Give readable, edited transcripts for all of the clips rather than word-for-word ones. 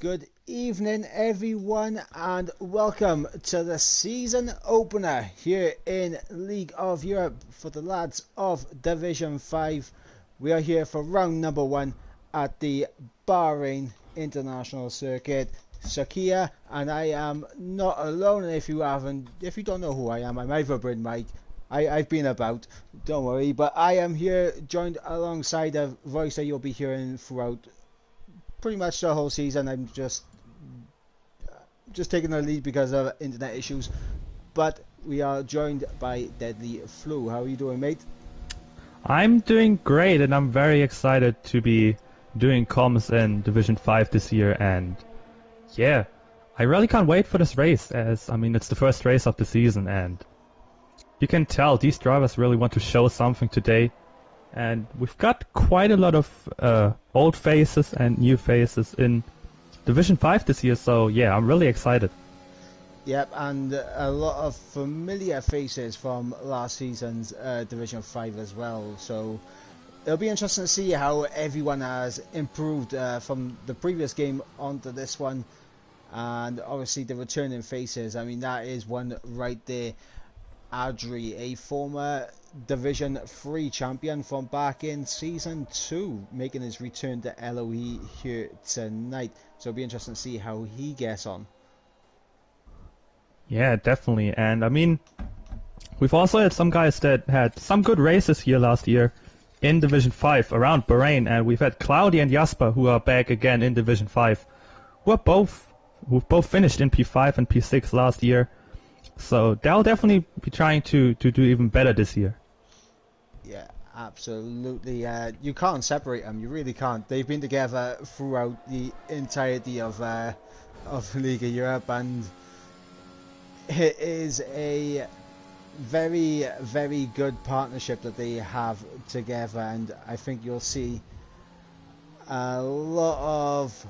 Good evening, everyone, and welcome to the season opener here in League of Europe for the lads of Division 5. We are here for round number 1 at the Bahrain International Circuit, Sakia, and I am not alone. If you don't know who I am, I'm Iverbrid Mike. I've been about, don't worry, but I am here joined alongside a voice that you'll be hearing throughout pretty much the whole season. I'm just taking the lead because of internet issues, but we are joined by Deadly Flu. How are you doing, mate? I'm doing great, and I'm very excited to be doing comms in Division 5 this year, and yeah, I really can't wait for this race, as I mean it's the first race of the season, and you can tell these drivers really want to show something today. And we've got quite a lot of old faces and new faces in Division 5 this year, so yeah, I'm really excited. Yep, and a lot of familiar faces from last season's Division 5 as well, so it'll be interesting to see how everyone has improved from the previous game onto this one. And obviously the returning faces, I mean, that is one right there. Adri, a former Division 3 champion from back in Season 2, making his return to LOE here tonight. So it'll be interesting to see how he gets on. Yeah, definitely. And I mean, we've also had some guys that had some good races here last year in Division 5 around Bahrain, and we've had Cloudy and Jasper who are back again in Division 5, who've both finished in P5 and P6 last year. So they'll definitely be trying to do even better this year. Yeah, absolutely. You can't separate them. You really can't. They've been together throughout the entirety of League of Europe, and it is a very, very good partnership that they have together. And I think you'll see a lot of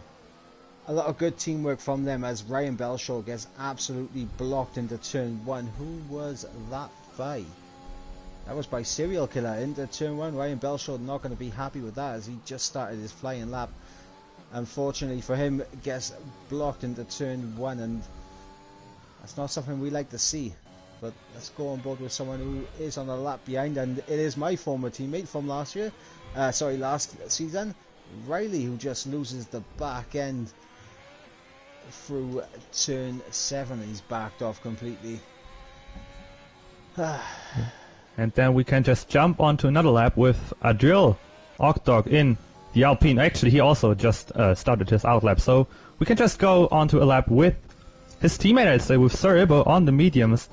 good teamwork from them as Ryan Belshaw gets absolutely blocked into turn 1. Who was that by? That was by Serial Killer into turn 1. Ryan Belshaw not going to be happy with that as he just started his flying lap. Unfortunately for him, gets blocked into turn 1, and that's not something we like to see. But let's go on board with someone who is on a lap behind, and it is my former teammate from last season, Riley, who just loses the back end through turn 7. He's backed off completely. And then we can just jump onto another lap with Adriel Ogdog in the Alpine. Actually, he also just started his outlap, so we can just go onto a lap with his teammate, I'd say, with Sir Ibo on the mediums.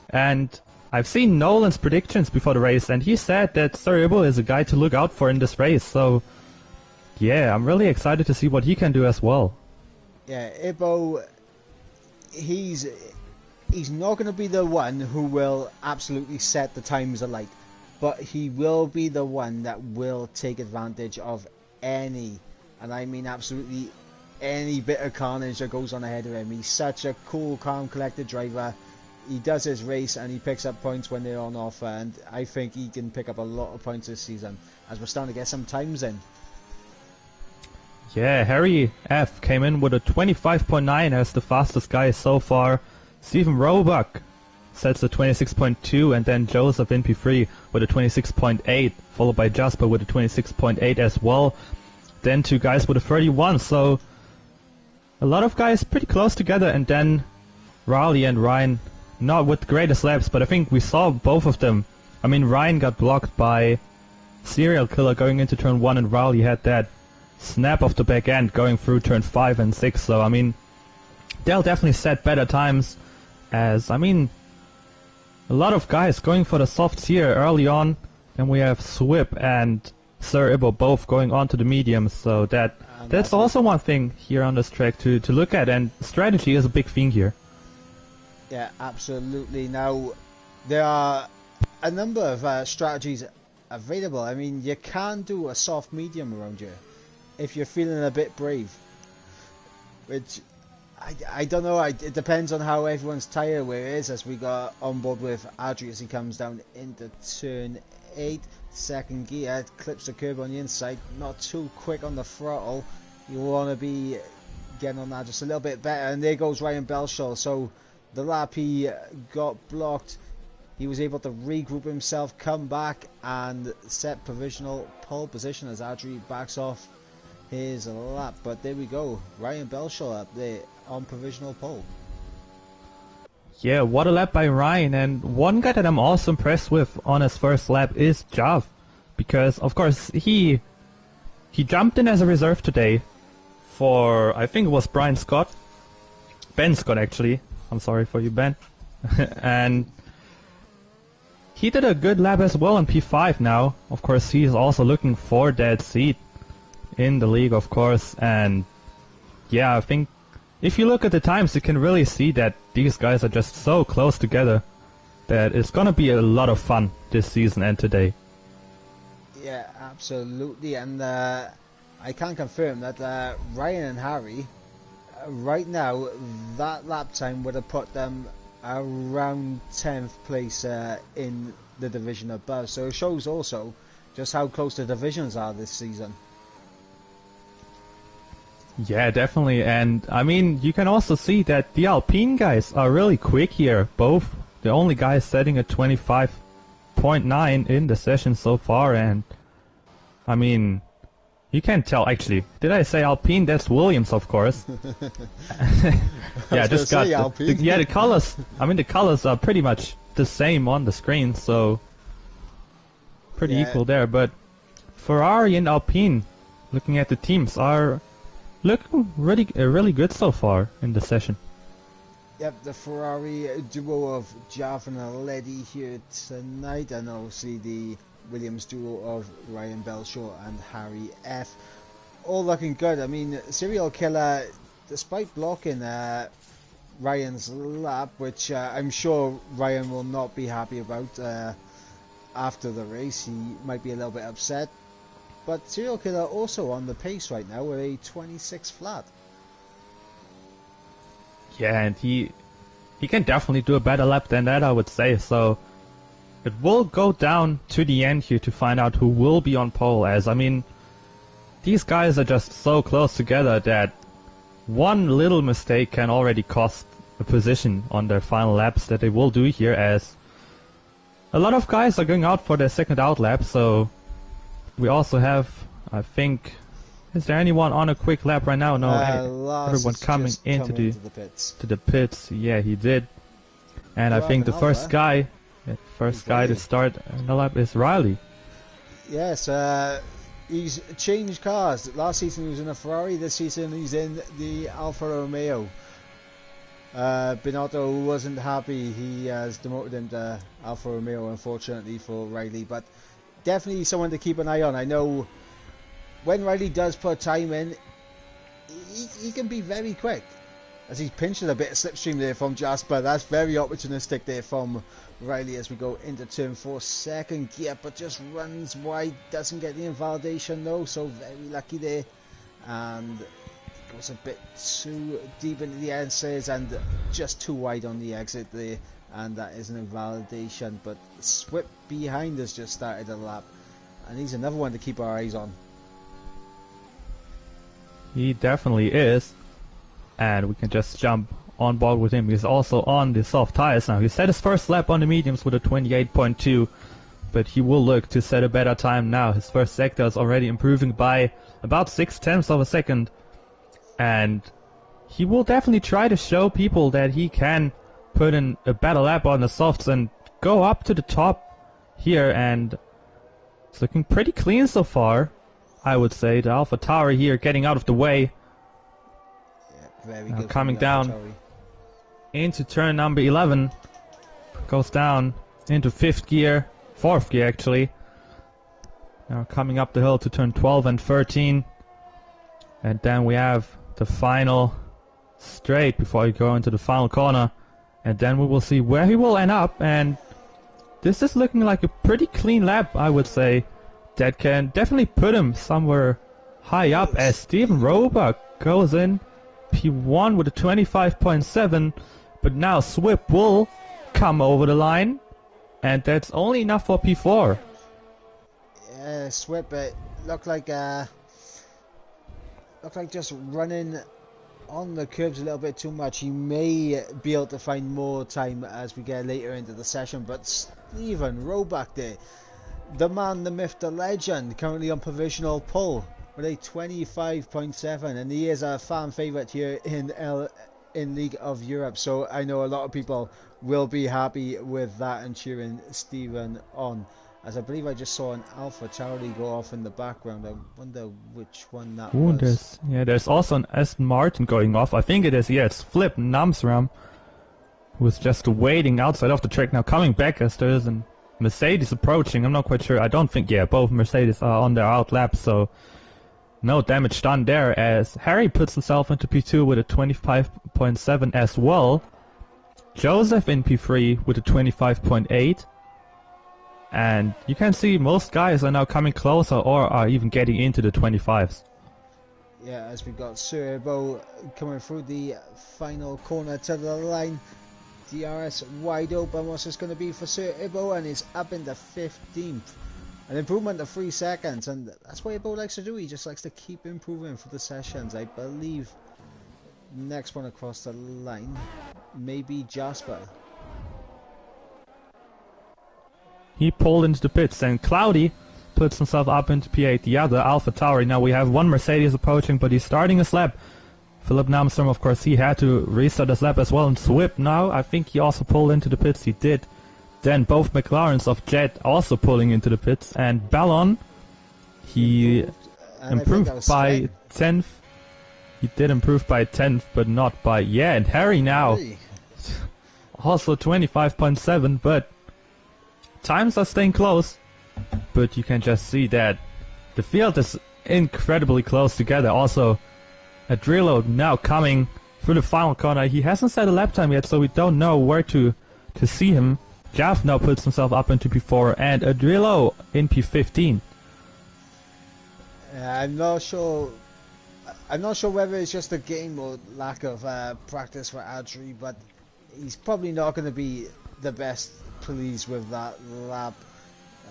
And I've seen Nolan's predictions before the race, and he said that Sir Ibo is a guy to look out for in this race, so yeah, I'm really excited to see what he can do as well. Yeah, Ibo, he's not going to be the one who will absolutely set the times alight, but he will be the one that will take advantage of any, and I mean absolutely any bit of carnage that goes on ahead of him. He's such a cool, calm, collected driver. He does his race and he picks up points when they're on offer, and I think he can pick up a lot of points this season as we're starting to get some times in. Yeah, Harry F came in with a 25.9 as the fastest guy so far. Stephen Roebuck sets a 26.2, and then Joseph in P3 with a 26.8, followed by Jasper with a 26.8 as well. Then two guys with a 31, so a lot of guys pretty close together, and then Raleigh and Ryan not with the greatest laps, but I think we saw both of them. I mean, Ryan got blocked by Serial Killer going into turn 1, and Raleigh had that snap off the back end going through turn 5 and 6, so I mean, they'll definitely set better times, as I mean, a lot of guys going for the softs here early on. Then we have Swip and Sir Ibo both going on to the mediums, so that's also one thing here on this track to look at, and strategy is a big thing here. Yeah, absolutely. Now, there are a number of strategies available. I mean, you can do a soft medium around here if you're feeling a bit brave, which I don't know. It depends on how everyone's tyre wear is, as we got on board with Adri as he comes down into turn 8. Second gear, clips the curb on the inside, not too quick on the throttle. You want to be getting on that just a little bit better. And there goes Ryan Belshaw. So the lap he got blocked, he was able to regroup himself, come back and set provisional pole position as Adri backs off his lap. But there we go, Ryan Belshaw up there on provisional pole. Yeah, what a lap by Ryan, and one guy that I'm also impressed with on his first lap is Jav, because of course he jumped in as a reserve today for, I think it was Ben Scott actually, I'm sorry for you Ben, and he did a good lap as well in P5 now. Of course he's also looking for that seat in the league of course, and yeah, I think if you look at the times, you can really see that these guys are just so close together that it's gonna be a lot of fun this season and today. Yeah, absolutely, and I can confirm that Ryan and Harry, right now, that lap time would have put them around 10th place in the division above, so it shows also just how close the divisions are this season. Yeah, definitely, and I mean, you can also see that the Alpine guys are really quick here. Both the only guys setting a 25.9 in the session so far, and I mean, you can't tell. Actually, did I say Alpine? That's Williams, of course. Yeah, I just got the colors. I mean, the colors are pretty much the same on the screen, so pretty equal there. But Ferrari and Alpine, looking at the teams, are looking really good so far in the session. Yep, the Ferrari duo of Jav and Aledi here tonight, and obviously the Williams duo of Ryan Belshaw and Harry F. All looking good. I mean, Serial Killer, despite blocking Ryan's lap, which I'm sure Ryan will not be happy about after the race, he might be a little bit upset. But Serial Killer also on the pace right now with a 26 flat. Yeah, and he can definitely do a better lap than that, I would say. So it will go down to the end here to find out who will be on pole. As I mean, these guys are just so close together that one little mistake can already cost a position on their final laps that they will do here. As a lot of guys are going out for their second out lap, so. We also have, I think, is there anyone on a quick lap right now? No, everyone coming into the pits. Yeah, he did. And I think the first guy to start the lap is Riley. Yes, he's changed cars. Last season he was in a Ferrari. This season he's in the Alfa Romeo. Binotto wasn't happy. He has demoted him to Alfa Romeo, unfortunately for Riley, but. Definitely someone to keep an eye on. I know when Riley does put time in, he can be very quick. As he's pinching a bit of slipstream there from Jasper. That's very opportunistic there from Riley as we go into turn 4. Second gear, but just runs wide. Doesn't get the invalidation though, so very lucky there. And goes a bit too deep into the exits and just too wide on the exit there. And that is an invalidation, but Swip behind us just started a lap, and he's another one to keep our eyes on. He definitely is, and we can just jump on board with him. He's also on the soft tires now. He set his first lap on the mediums with a 28.2, but he will look to set a better time now. His first sector is already improving by about 0.6 of a second, and he will definitely try to show people that he can put in a better lap on the softs and go up to the top here, and it's looking pretty clean so far, I would say. The Alpha Tauri here getting out of the way. Yeah, very now good coming down into turn number 11, goes down into 4th gear actually. Now coming up the hill to turn 12 and 13, and then we have the final straight before you go into the final corner. And then we will see where he will end up, and this is looking like a pretty clean lap, I would say, that can definitely put him somewhere high up, as Steven Roebuck goes in P1 with a 25.7, but now Swip will come over the line, and that's only enough for P4. Yeah, Swip, it looked like just running on the curbs a little bit too much. He may be able to find more time as we get later into the session, but Stephen Roebuck there, the man, the myth, the legend, currently on provisional pull with a 25.7, and he is a fan favourite here in League of Europe, so I know a lot of people will be happy with that and cheering Stephen on. As I believe I just saw an Alpha Tauri go off in the background. I wonder which one that Ooh, was. there's also an Aston Martin going off. I think it is, yeah, it's Flip Namsram, who's just waiting outside of the track now, coming back as there is a Mercedes approaching. I'm not quite sure. I don't think, yeah, both Mercedes are on their out lap, so no damage done there, as Harry puts himself into P2 with a 25.7 as well. Joseph in P3 with a 25.8. And you can see most guys are now coming closer or are even getting into the 25s. Yeah, as we got Serbo coming through the final corner to the line. DRS wide open. What's this going to be for Serbo? And he's up into 15th. An improvement of 3 seconds, and that's what Ibo likes to do. He just likes to keep improving for the sessions. I believe next one across the line, maybe Jasper. He pulled into the pits, and Cloudy puts himself up into P8, the other Alpha Tauri. Now we have one Mercedes approaching, but he's starting his lap. Philip Namstrom, of course, he had to restart his lap as well. And Swip now, I think he also pulled into the pits. He did. Then both McLarens of Jet also pulling into the pits. And Ballon, he improved by 10th. He did improve by 10th, but not by... Yeah, and Harry now. Also 25.7, but times are staying close. But you can just see that the field is incredibly close together. Also, Adrillo now coming through the final corner. He hasn't set a lap time yet, so we don't know where to see him. Jaff now puts himself up into P4 and Adrillo in P15. I'm not sure whether it's just a game or lack of practice for Adri, but he's probably not going to be the best pleased with that lap.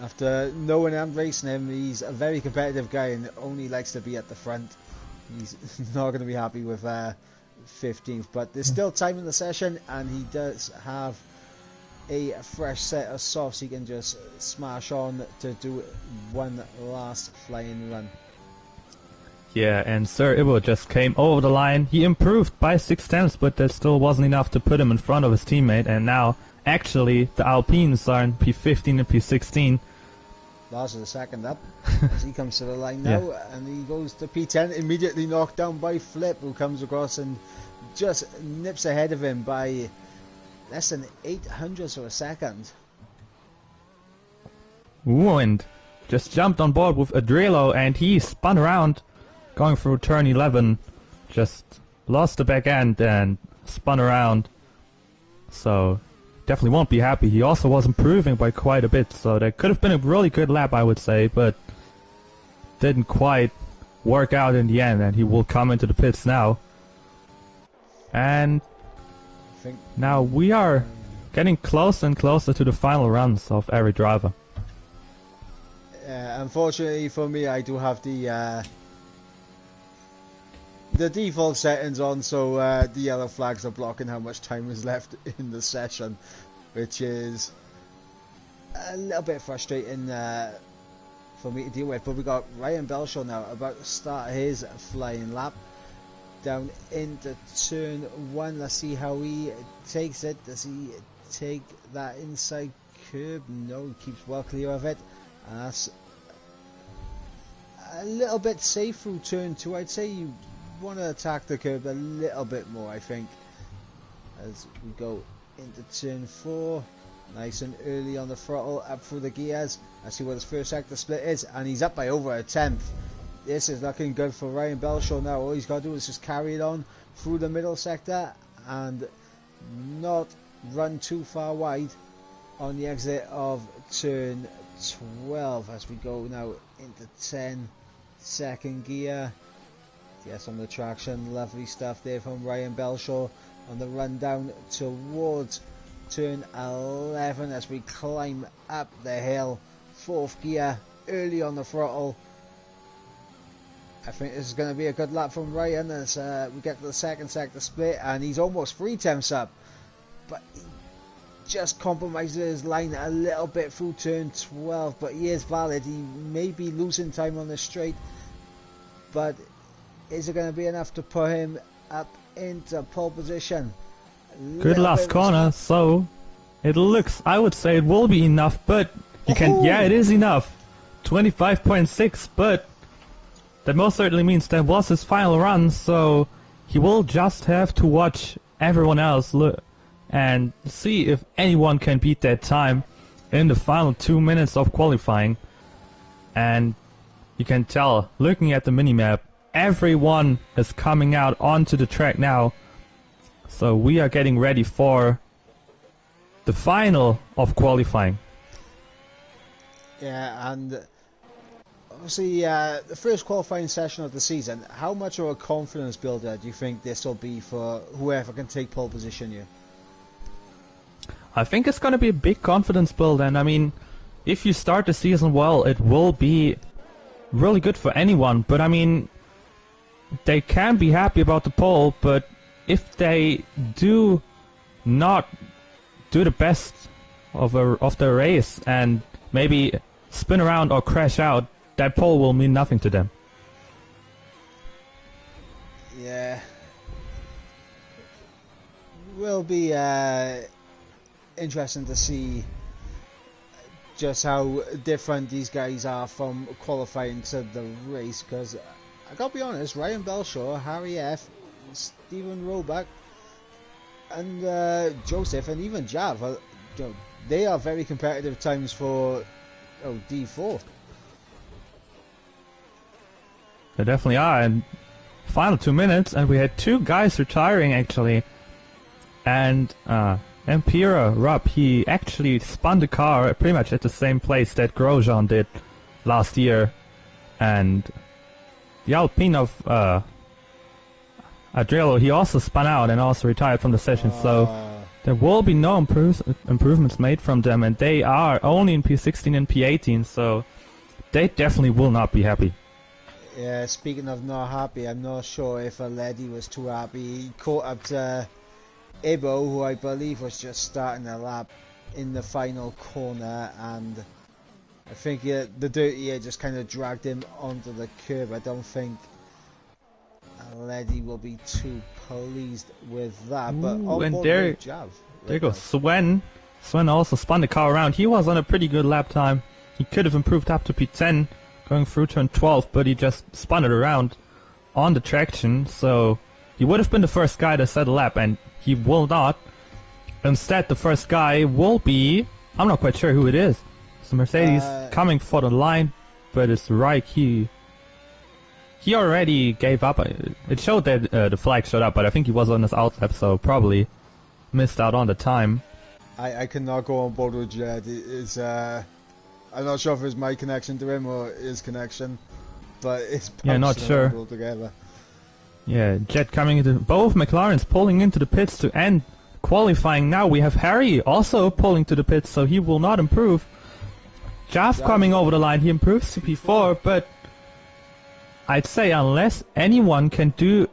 After knowing and racing him, he's a very competitive guy and only likes to be at the front. He's not going to be happy with 15th, but there's still time in the session, and he does have a fresh set of softs he can just smash on to do one last flying run. Yeah, and Sir Ibo just came over the line. He improved by 6/10, but that still wasn't enough to put him in front of his teammate, and now actually the Alpines are in P15 and P16. Lars is the second up as he comes to the line now, and he goes to P10, immediately knocked down by Flip, who comes across and just nips ahead of him by less than 800ths of a second. Ooh, and just jumped on board with Adrillo, and he spun around going through turn 11, just lost the back end and spun around. So definitely won't be happy. He also was improving by quite a bit, so that could have been a really good lap, I would say, but didn't quite work out in the end, and he will come into the pits now. And now we are getting closer and closer to the final runs of every driver. Unfortunately for me, I do have the default settings on, so the yellow flags are blocking how much time is left in the session, which is a little bit frustrating for me to deal with. But we got Ryan Belshaw now about to start his flying lap down into turn 1. Let's see how he takes it. Does he take that inside curb? No, he keeps well clear of it. That's a little bit safe through turn 2. I'd say you want to attack the curb a little bit more, I think, as we go into turn 4. Nice and early on the throttle, up through the gears. Let's see what his first sector split is, and he's up by over a 10th. This is looking good for Ryan Belshaw now. All he's got to do is just carry it on through the middle sector and not run too far wide on the exit of turn 12 as we go now into 10. Second gear. Yes, on the traction. Lovely stuff there from Ryan Belshaw on the run down towards turn 11 as we climb up the hill. Fourth gear, early on the throttle. I think this is going to be a good lap from Ryan as we get to the second sector split, and he's almost 3 tenths up, but he just compromises his line a little bit through turn 12, but he is valid. He may be losing time on the straight, but is it going to be enough to put him up into pole position? Good last corner, so it looks, I would say it will be enough, but you can, yeah, it is enough. 25.6, but that most certainly means that was his final run, so he will just have to watch everyone else look and see if anyone can beat that time in the final 2 minutes of qualifying. And you can tell, looking at the minimap, everyone is coming out onto the track now. So we are getting ready for the final of qualifying. Yeah, and obviously the first qualifying session of the season, how much of a confidence builder do you think this will be for whoever can take pole position here? I think it's going to be a big confidence build, and I mean, if you start the season well, it will be really good for anyone. But I mean, they can be happy about the pole, but if they do not do the best of the race and maybe spin around or crash out, that pole will mean nothing to them. Yeah, will be interesting to see just how different these guys are from qualifying to the race, because I gotta be honest, Ryan Belshaw, Harry F, Stephen Roebuck, and Joseph, and even Jav, they are very competitive times for D4. They definitely are, and final 2 minutes, and we had 2 guys retiring actually, and Empira Rob, he actually spun the car pretty much at the same place that Grosjean did last year, and the Alpine of Adriello, he also spun out and also retired from the session, so there will be no improvements made from them, and they are only in P16 and P18, so they definitely will not be happy. Yeah, speaking of not happy, I'm not sure if Aledi was too happy. He caught up to Ibo, who I believe was just starting the lap in the final corner, and I think the dirty air just kind of dragged him onto the curb. I don't think Aledi will be too pleased with that. But and there goes Sven. Sven also spun the car around. He was on a pretty good lap time. He could have improved up to P10 going through turn 12, but he just spun it around on the traction, so he would have been the first guy to set a lap, and he will not. Instead, the first guy will be, I'm not quite sure who it is. It's Mercedes coming for the line, but it's Reich. He already gave up. It showed that the flag showed up, but I think he was on his out lap, so probably missed out on the time. I cannot go on board with Jed. I'm not sure if it's my connection to him or his connection, but it's not sure. Together. Yeah, Jet coming into both McLarens pulling into the pits to end qualifying. Now we have Harry also pulling to the pits, so he will not improve. Jav coming over the line, he improves to P4, but I'd say unless anyone can do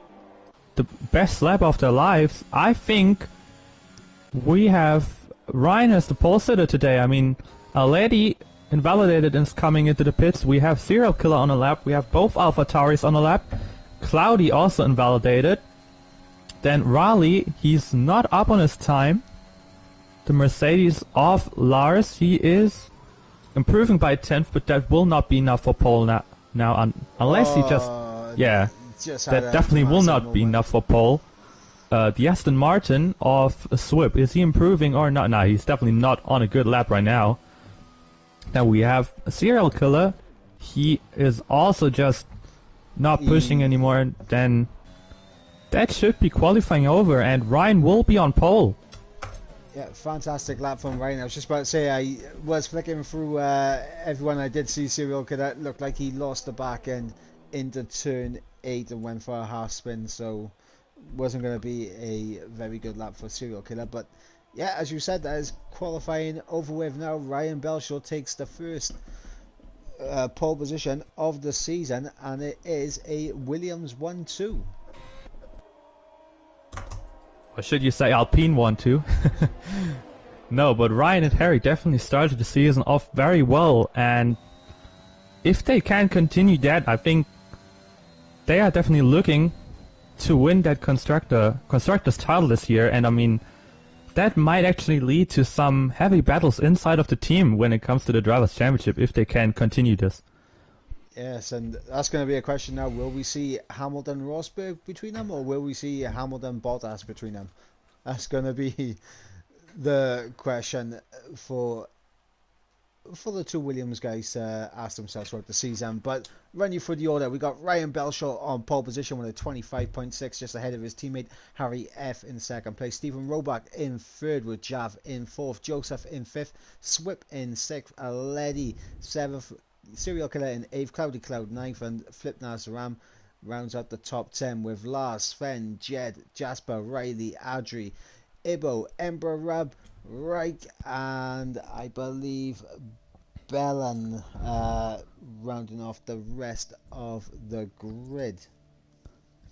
the best lap of their lives, I think we have Ryan as the pole sitter today. I mean, Aledi invalidated is coming into the pits. We have Serial Killer on a lap. We have both Alpha Tauris on a lap. Cloudy also invalidated. Then Raleigh, he's not up on his time. The Mercedes of Lars, he is improving by 10th, but that will not be enough for pole now unless he just that definitely will not be enough for pole. The Aston Martin of Swip, is he improving or not? No, he's definitely not on a good lap right now. Then we have a Serial Killer. He is also just not pushing anymore. Then that should be qualifying over, and Ryan will be on pole. Yeah, fantastic lap from Ryan. I was just about to say, I was flicking through everyone. I did see Serial Killer. Looked like he lost the back end into turn 8 and went for a half spin, so wasn't going to be a very good lap for Serial Killer. But yeah, as you said, that is qualifying over with now. Ryan Belshaw takes the first pole position of the season, and it is a Williams 1-2. Or should you say Alpine 1-2? No, but Ryan and Harry definitely started the season off very well, and if they can continue that, I think they are definitely looking to win that constructors title this year. And I mean, that might actually lead to some heavy battles inside of the team when it comes to the Drivers' Championship if they can continue this. Yes, and that's going to be a question now. Will we see Hamilton-Rosberg between them, or will we see Hamilton-Bottas between them? That's going to be the question for the two Williams guys to ask themselves throughout the season. But run you through the order. We got Ryan Belshaw on pole position with a 25.6, just ahead of his teammate Harry F in second place. Stephen Roebuck in third with Jav in fourth. Joseph in fifth. Swip in sixth. Aledi seventh. Serial Killer in eighth. Cloudy Cloud ninth. And Flipnas Ram rounds out the top 10 with Lars, Sven, Jed, Jasper, Riley, Adri, Ibo, Ember, Rab, Reich, and I believe Bellon rounding off the rest of the grid.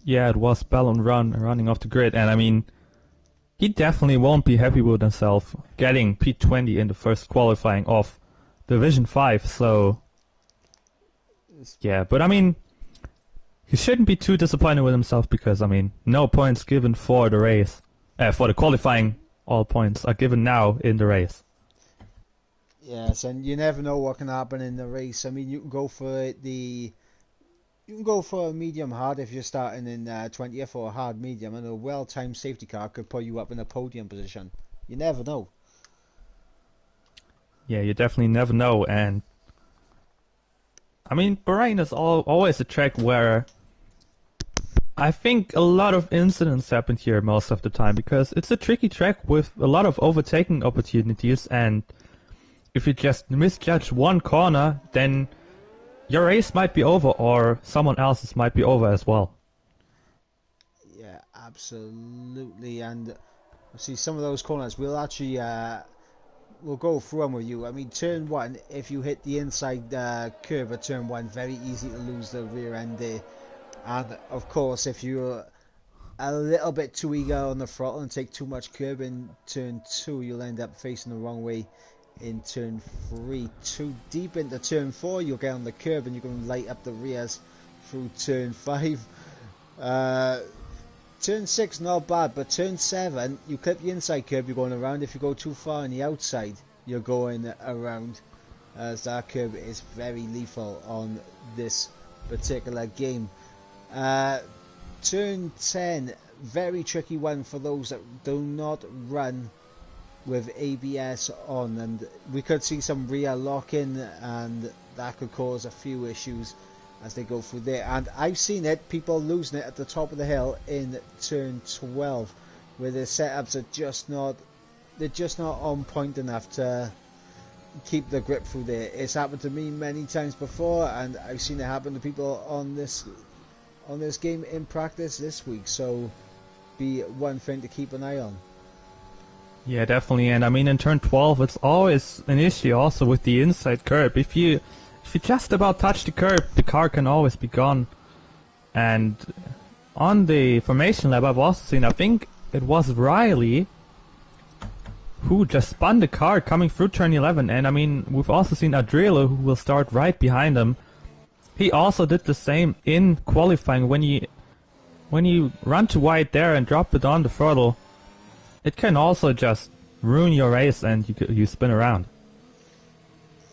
Yeah, it was Bellon running off the grid, and I mean, he definitely won't be happy with himself getting P20 in the first qualifying of Division 5, so yeah, but I mean, he shouldn't be too disappointed with himself because, I mean, no points given for the race. For the qualifying, all points are given now in the race. Yes, and you never know what can happen in the race. I mean, you can go for a medium hard if you're starting in 20th, or a hard medium, and a well-timed safety car could put you up in a podium position. You never know. Yeah, you definitely never know, and I mean, Bahrain is always a track where I think a lot of incidents happen here most of the time because it's a tricky track with a lot of overtaking opportunities, and if you just misjudge one corner, then your race might be over or someone else's might be over as well. Yeah, absolutely. And see, some of those corners we'll actually we'll go through them with you. I mean, turn one, if you hit the inside curve at turn one, very easy to lose the rear end there. And of course, if you're a little bit too eager on the throttle and take too much curb in turn two, you'll end up facing the wrong way in turn three. Too deep into turn four, you'll get on the curb and you're going to light up the rears through turn five. Turn 6, not bad, but turn 7, you clip the inside curb, you're going around. If you go too far on the outside, you're going around, as that curb is very lethal on this particular game. Turn 10, very tricky one for those that do not run with ABS on, and we could see some rear lock-in, and that could cause a few issues as they go through there. And I've seen it, people losing it at the top of the hill in turn 12, where their setups are just not on point enough to keep the grip through there. It's happened to me many times before, and I've seen it happen to people on this game in practice this week, so be one thing to keep an eye on. Yeah, definitely. And I mean, in turn 12, it's always an issue also with the inside curb. If you just about touch the curb, the car can always be gone. And on the formation lab, I've also seen, I think it was Riley who just spun the car coming through turn 11. And I mean, we've also seen Adrielo, who will start right behind him. He also did the same in qualifying. When you run too wide there and drop it on the throttle, it can also just ruin your race and you spin around.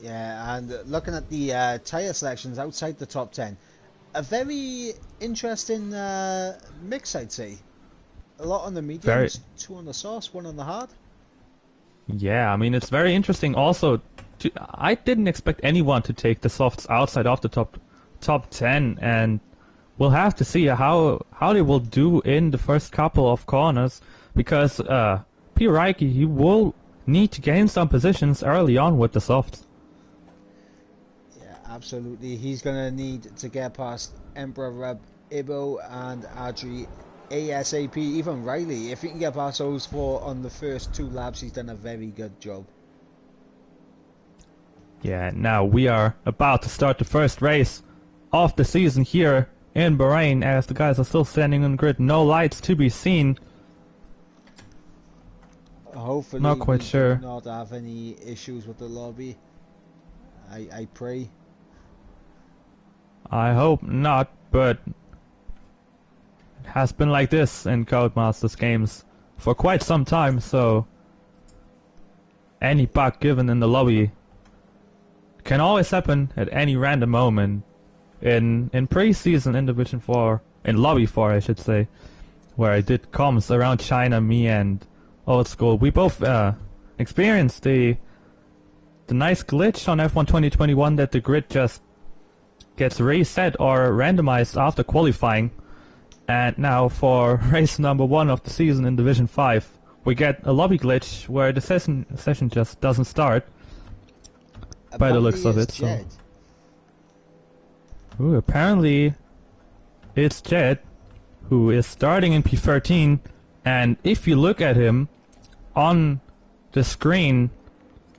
Yeah, and looking at the tyre selections outside the top 10, a very interesting mix, I'd say. A lot on the mediums, 2 on the soft, 1 on the hard. Yeah, I mean, it's very interesting also. I didn't expect anyone to take the softs outside of the top 10, and we'll have to see how they will do in the first couple of corners, because P. Reike, he will need to gain some positions early on with the softs. Yeah, absolutely. He's going to need to get past Emperor Rub, Ibo, and Adri ASAP. Even Riley, if he can get past those 4 on the first 2 laps, he's done a very good job. Yeah, now we are about to start the first race of the season here in Bahrain as the guys are still standing on the grid. No lights to be seen. Hopefully Not quite we sure. do not have any issues with the lobby. I pray. I hope not, but it has been like this in Codemasters games for quite some time, so any bug given in the lobby can always happen at any random moment. In pre-season in Division 4, in Lobby 4 I should say, where I did comms around China, me and Old School, we both experienced the nice glitch on F1 2021 that the grid just gets reset or randomized after qualifying. And now for race number 1 of the season in Division 5, we get a lobby glitch where the session just doesn't start by the looks of it. So. Ooh, apparently it's Jed, who is starting in P13, and if you look at him on the screen,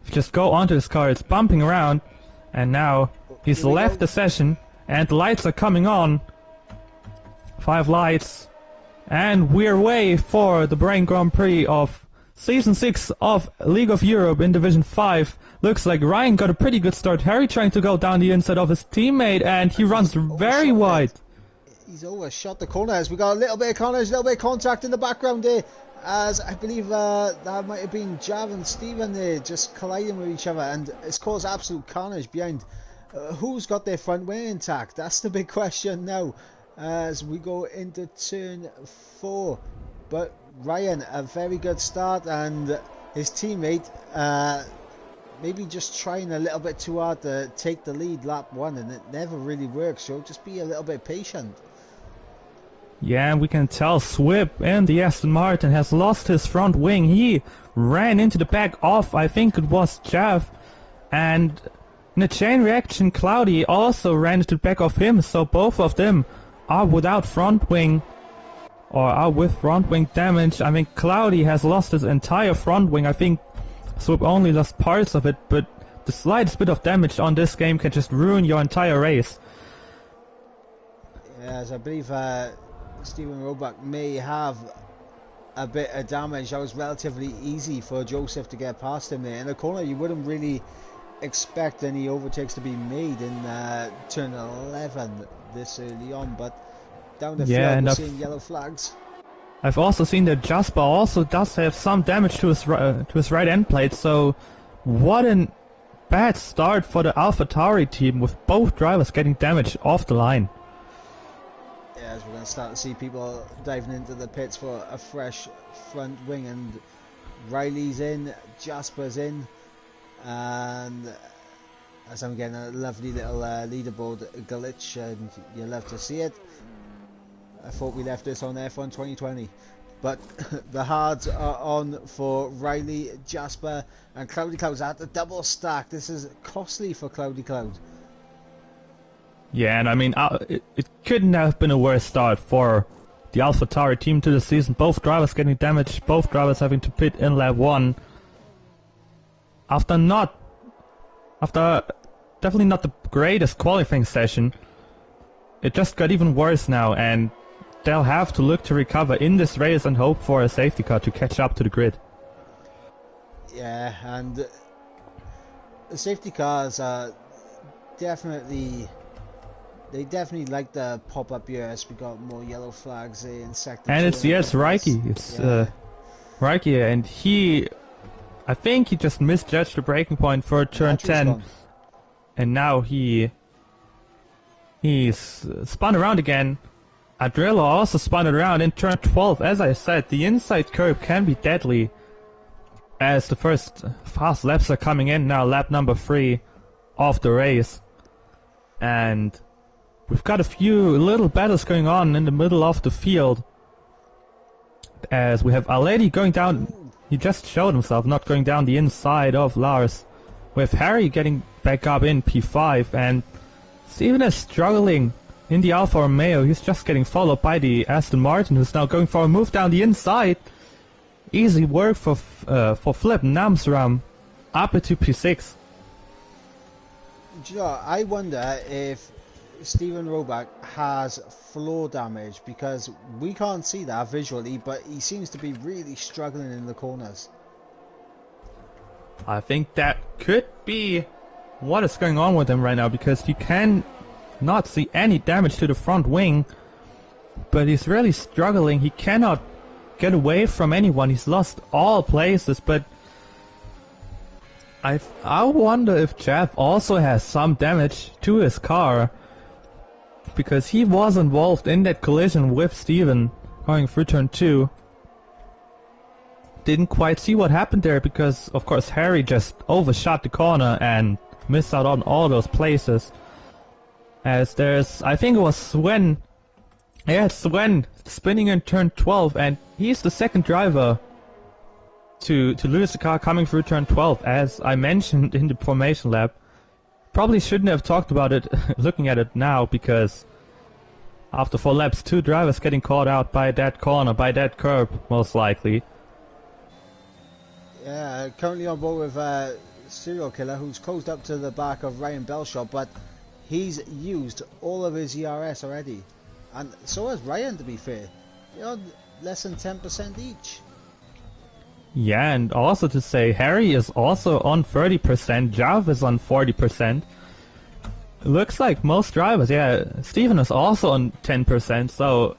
just go onto his car, it's bumping around, and now he's left the session, and the lights are coming on. 5 lights, and we're away for the Bahrain Grand Prix of Season 6 of League of Europe in Division 5. Looks like Ryan got a pretty good start. Harry trying to go down the inside of his teammate, and he runs very wide. He's overshot the corners. We got a little bit of corners, a little bit of contact in the background there, as I believe that might have been Jav and Steven there just colliding with each other, and it's caused absolute carnage behind. Who's got their front wing intact? That's the big question now as we go into turn 4. But Ryan, a very good start, and his teammate maybe just trying a little bit too hard to take the lead lap 1, and it never really works, so just be a little bit patient. Yeah, and we can tell Swip in the Aston Martin has lost his front wing. He ran into the back of, I think it was Jav, and in a chain reaction Cloudy also ran into the back of him, so both of them are without front wing, or are with front wing damage. I mean, Cloudy has lost his entire front wing. I think Swoop only lost parts of it, but the slightest bit of damage on this game can just ruin your entire race. Yes, I believe Stephen Roebuck may have a bit of damage. That was relatively easy for Joseph to get past him there. In the corner, you wouldn't really expect any overtakes to be made in turn 11 this early on, but down the field we're seeing yellow flags. I've also seen that Jasper also does have some damage to his right end plate, so what a bad start for the AlphaTauri team with both drivers getting damage off the line. Yeah, as we're going to start to see people diving into the pits for a fresh front wing, and Riley's in, Jasper's in, and as I'm getting a lovely little leaderboard glitch, and you love to see it. I thought we left this on F1 2020, but the hards are on for Riley, Jasper, and Cloudy Cloud's at the double stack. This is costly for Cloudy Cloud. Yeah, and I mean, it couldn't have been a worse start for the AlphaTauri team to the season. Both drivers getting damaged, both drivers having to pit in lap 1. After definitely not the greatest qualifying session, it just got even worse now, and they'll have to look to recover in this race and hope for a safety car to catch up to the grid. Yeah, and the safety cars are definitely like the pop-up here as we got more yellow flags in sector 2. And it's Reiki. It's Reiki, and I think he just misjudged the braking point for turn 10, gone. And now he's spun around again. Adrilla also spun it around in turn 12. As I said, the inside curb can be deadly as the first fast laps are coming in now, lap number 3 of the race. And we've got a few little battles going on in the middle of the field, as we have Aledi going down. He just showed himself not going down the inside of Lars, with Harry getting back up in P5, and Steven is struggling in the Alfa Romeo. He's just getting followed by the Aston Martin, who's now going for a move down the inside. Easy work for Flip Namsram up into P6. Do you know, I wonder if Steven Roebuck has floor damage, because we can't see that visually, but he seems to be really struggling in the corners. I think that could be what is going on with him right now, because you can not see any damage to the front wing, but he's really struggling. He cannot get away from anyone. He's lost all places, but I wonder if Jeff also has some damage to his car, because he was involved in that collision with Steven going through turn 2. Didn't quite see what happened there, because of course Harry just overshot the corner and missed out on all those places. As there's, I think it was Sven, Sven spinning in turn 12, and he's the second driver to lose the car coming through turn 12, as I mentioned in the formation lab. Probably shouldn't have talked about it looking at it now, because after 4 laps, 2 drivers getting caught out by that corner, by that curb, most likely. Yeah, currently on board with Serial Killer, who's closed up to the back of Ryan Belshot, but he's used all of his ERS already. And so has Ryan, to be fair. You know, less than 10% each. Yeah, and also to say, Harry is also on 30%, Jav is on 40%. Looks like most drivers, yeah, Steven is also on 10%, so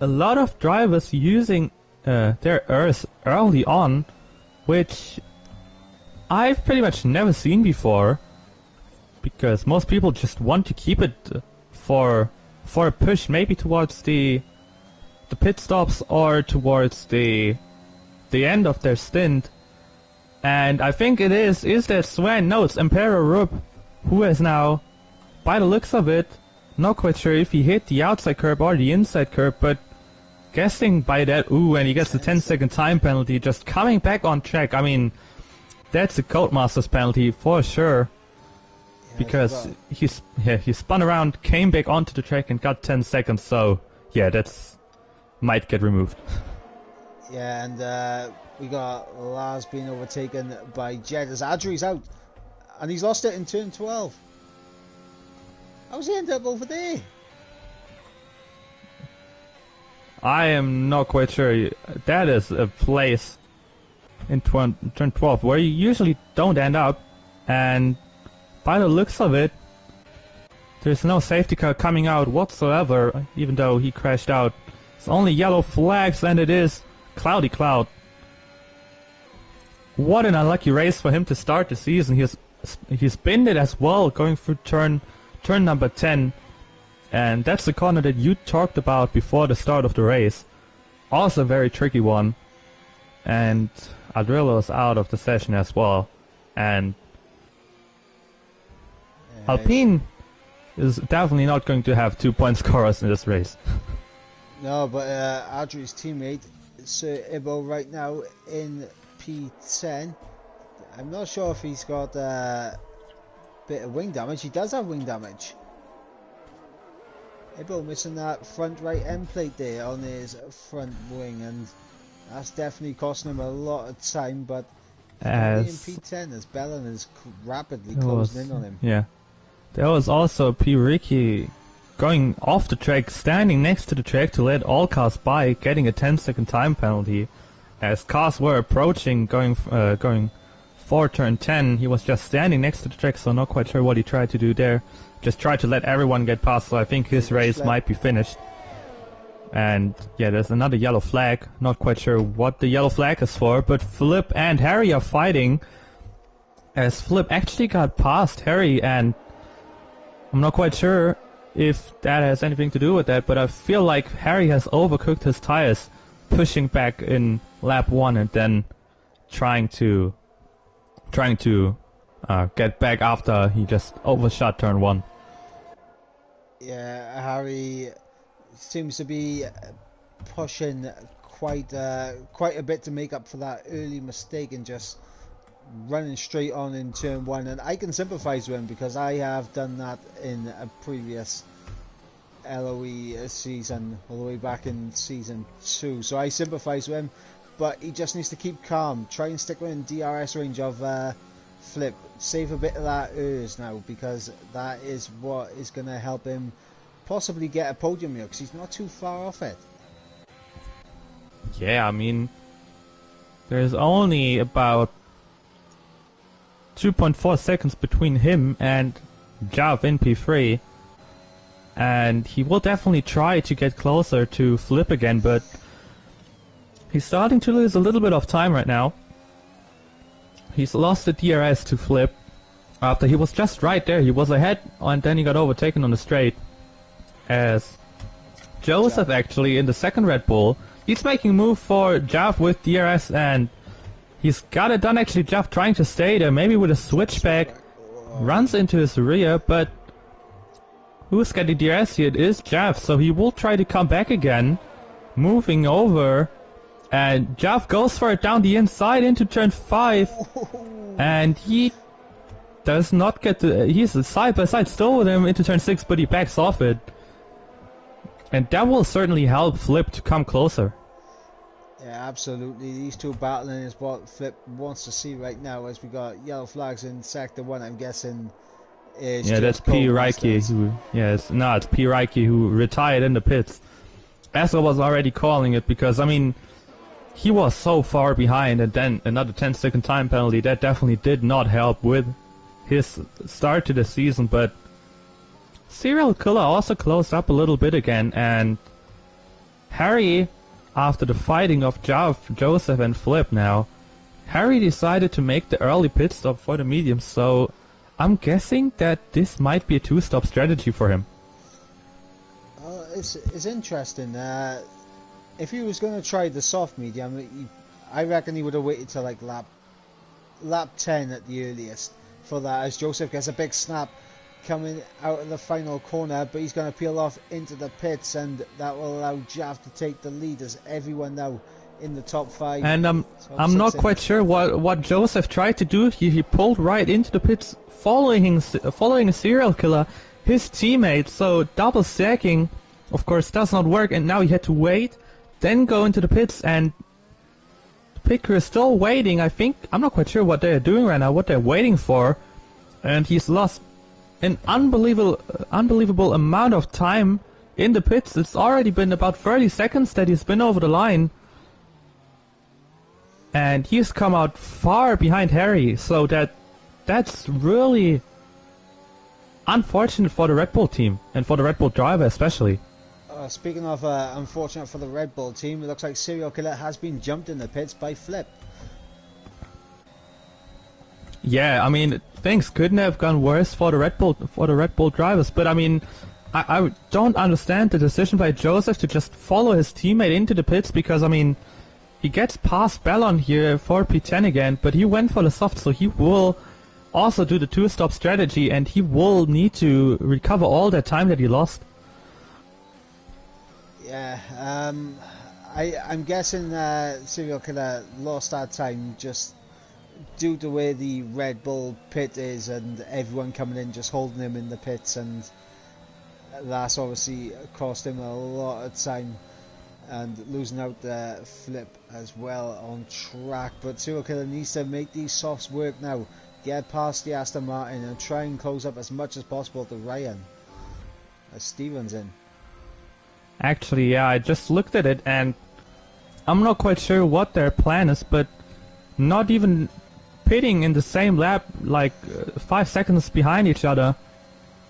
a lot of drivers using their ERS early on, which I've pretty much never seen before, because most people just want to keep it for a push, maybe towards the pit stops or towards the end of their stint. And I think it is that Sven? No, it's Emperor Rub, who is now, by the looks of it, not quite sure if he hit the outside curb or the inside curb, but guessing by that, and he gets the 10-second time penalty, just coming back on track. I mean, that's a Codemasters penalty for sure, because he spun around, came back onto the track and got 10 seconds, so yeah, that's might get removed. Yeah, and we got Lars being overtaken by Jed as Adri's out, and he's lost it in turn 12. How's he end up over there? I am not quite sure. That is a place in turn 12 where you usually don't end up, and by the looks of it, there's no safety car coming out whatsoever, even though he crashed out. It's only yellow flags, and it is Cloudy Cloud. What an unlucky race for him to start the season. He's binned it as well, going through turn number 10. And that's the corner that you talked about before the start of the race. Also a very tricky one. And Adrillo is out of the session as well. And Alpine is definitely not going to have 2-point scorers in this race. No, but Adri's teammate, Sir Ibo, right now in P10. I'm not sure if he's got a bit of wing damage. He does have wing damage. Ibo missing that front right end plate there on his front wing, and that's definitely costing him a lot of time, but in P10 as Bellin is rapidly closing in on him. Yeah. There was also P. Ricky going off the track, standing next to the track to let all cars by, getting a 10-second time penalty. As cars were approaching, going for turn 10, he was just standing next to the track, so not quite sure what he tried to do there. Just tried to let everyone get past, so I think his race might be finished. And yeah, there's another yellow flag. Not quite sure what the yellow flag is for, but Flip and Harry are fighting, as Flip actually got past Harry, and I'm not quite sure if that has anything to do with that, but I feel like Harry has overcooked his tires, pushing back in lap 1 and then trying to get back after he just overshot turn 1. Yeah, Harry seems to be pushing quite a bit to make up for that early mistake and just running straight on in turn 1, and I can sympathise with him because I have done that in a previous LOE season, all the way back in season 2, so I sympathise with him, but he just needs to keep calm, try and stick within DRS range of Flip, save a bit of that ERS now, because that is what is going to help him possibly get a podium here, because he's not too far off it. Yeah, I mean, there's only about 2.4 seconds between him and Jav in P3, and he will definitely try to get closer to Flip again, but he's starting to lose a little bit of time right now. He's lost the DRS to Flip after he was just right there. He was ahead, and then he got overtaken on the straight. As Joseph actually in the second Red Bull, he's making a move for Jav with DRS, and he's got it done actually. Jav trying to stay there, maybe with a switchback, runs into his rear, but who's getting DRS here? It is Jav, so he will try to come back again, moving over. And Jav goes for it down the inside into turn 5, and he does not get to... He's side by side still with him into turn 6, but he backs off it. And that will certainly help Flip to come closer. Yeah, absolutely. These two battling is what Flip wants to see right now, as we got yellow flags in sector 1, I'm guessing. Is that's P. Reiki who... Yeah, it's P. Reiki who retired in the pits. As I was already calling it, because, I mean... He was so far behind, and then another 10-second time penalty. That definitely did not help with his start to the season, but Serial Killer also closed up a little bit again, and Harry, after the fighting of Jav, Joseph and Flip now, Harry decided to make the early pit stop for the mediums, so I'm guessing that this might be a two-stop strategy for him. It's interesting. If he was going to try the soft medium, I reckon he would have waited till like lap 10 at the earliest for that, as Joseph gets a big snap coming out of the final corner, but he's going to peel off into the pits, and that will allow Jav to take the lead, as everyone now in the top 5. And I'm not quite sure what Joseph tried to do. He pulled right into the pits, following a Serial Killer, his teammate, so double stacking, of course, does not work, and now he had to wait. Then go into the pits, and the pit crew is still waiting. I'm not quite sure what they're doing right now, what they're waiting for, and he's lost an unbelievable amount of time in the pits. It's already been about 30 seconds that he's been over the line, and he's come out far behind Harry, so that's really unfortunate for the Red Bull team, and for the Red Bull driver especially. Speaking of unfortunate for the Red Bull team, it looks like Serial Killer has been jumped in the pits by Flip. Yeah, I mean, things couldn't have gone worse for the Red Bull drivers, but I mean, I don't understand the decision by Joseph to just follow his teammate into the pits, because I mean, he gets past Bellon here for P10 again, but he went for the soft, so he will also do the two-stop strategy, and he will need to recover all that time that he lost. Yeah, I'm guessing Serial Killer lost that time just due to where the Red Bull pit is, and everyone coming in just holding him in the pits, and that's obviously cost him a lot of time, and losing out the Flip as well on track. But Serial Killer needs to make these softs work now, get past the Aston Martin and try and close up as much as possible to Ryan as Steven's in. Actually, yeah, I just looked at it, and I'm not quite sure what their plan is, but not even pitting in the same lap, like 5 seconds behind each other.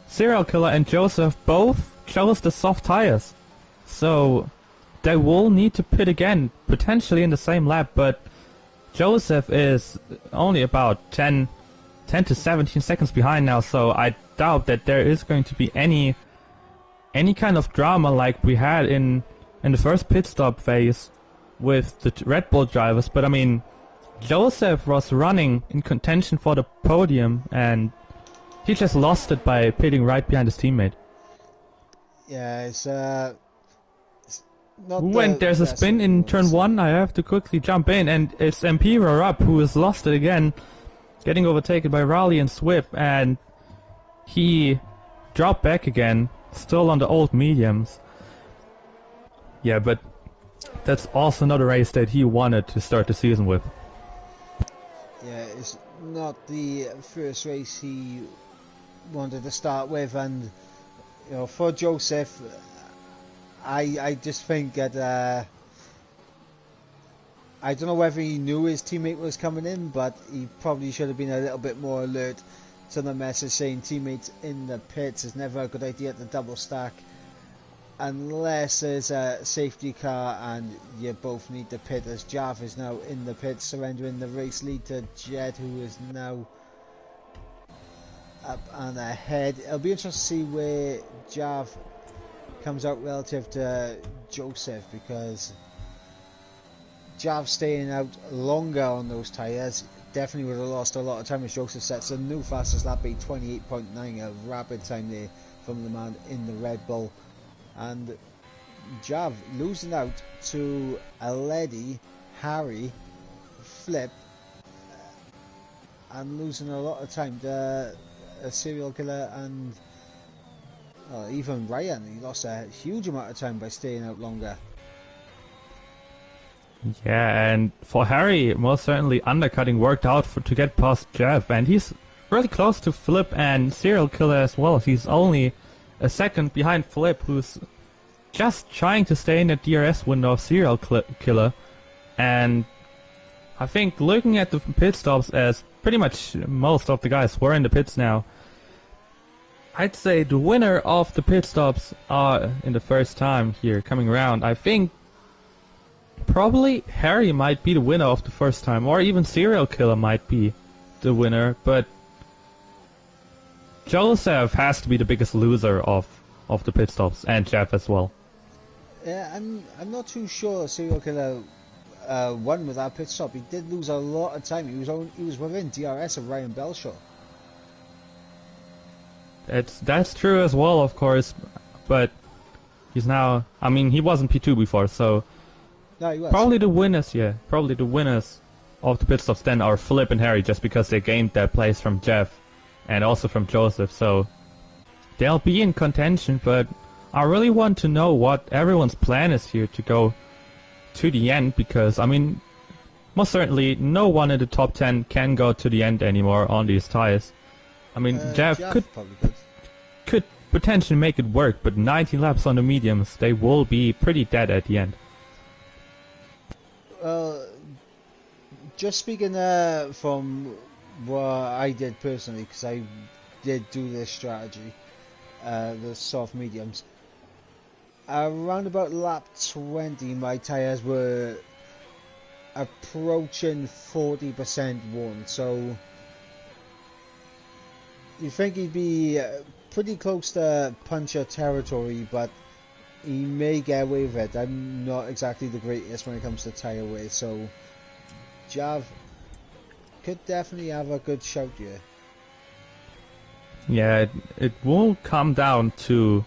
Serial Killer and Joseph both chose the soft tires, so they will need to pit again, potentially in the same lap, but Joseph is only about 10 to 17 seconds behind now, so I doubt that there is going to be any kind of drama like we had in the first pit stop phase with the Red Bull drivers. But I mean, Joseph was running in contention for the podium, and he just lost it by pitting right behind his teammate. Yeah, it's not when there's a spin in turn 1, I have to quickly jump in, and it's Emperor up who has lost it again, getting overtaken by Raleigh and Swip, and he dropped back again, still on the old mediums. Yeah, but that's also not a race that he wanted to start the season with. Yeah, it's not the first race he wanted to start with, and for Joseph, I just think that I don't know whether he knew his teammate was coming in, but he probably should have been a little bit more alert to the message saying teammates in the pits is never a good idea to double stack unless there's a safety car and you both need to pit, as Jav is now in the pit, surrendering the race lead to Jed, who is now up and ahead. It'll be interesting to see where Jav comes out relative to Joseph, because Jav staying out longer on those tyres definitely would have lost a lot of time as Joseph sets a new fastest lap, a 28.9, a rapid time there from the man in the Red Bull. And Jav losing out to Aledi, Harry, Flip, and losing a lot of time to a serial killer and even Ryan. He lost a huge amount of time by staying out longer. Yeah, and for Harry, most certainly undercutting worked out to get past Jeff, and he's really close to Flip and Serial Killer as well. He's only a second behind Flip, who's just trying to stay in the DRS window of Serial Killer. And I think looking at the pit stops, as pretty much most of the guys were in the pits now, I'd say the winner of the pit stops are in the first time here coming around. I think probably Harry might be the winner of the first time, or even Serial Killer might be the winner, but Joseph has to be the biggest loser of the pit stops, and Jeff as well. Yeah, I'm not too sure Serial Killer won with that pit stop. He did lose a lot of time. He was within DRS of Ryan Belshaw. That's true as well, of course, but he's now, I mean, he wasn't P2 before, so no, he was. Probably the winners of the pit stops then are Flip and Harry, just because they gained their place from Jeff and also from Joseph, so they'll be in contention, but I really want to know what everyone's plan is here to go to the end, because, I mean, most certainly no one in the top 10 can go to the end anymore on these tires. I mean, Jeff could potentially make it work, but 90 laps on the mediums, they will be pretty dead at the end. Just speaking from what I did personally, because I did do this strategy, the soft mediums, around about lap 20 my tyres were approaching 40% worn, so you think he'd be pretty close to puncher territory, but he may get away with it. I'm not exactly the greatest when it comes to tyre weight, so Jav could definitely have a good shout here. Yeah, it will come down to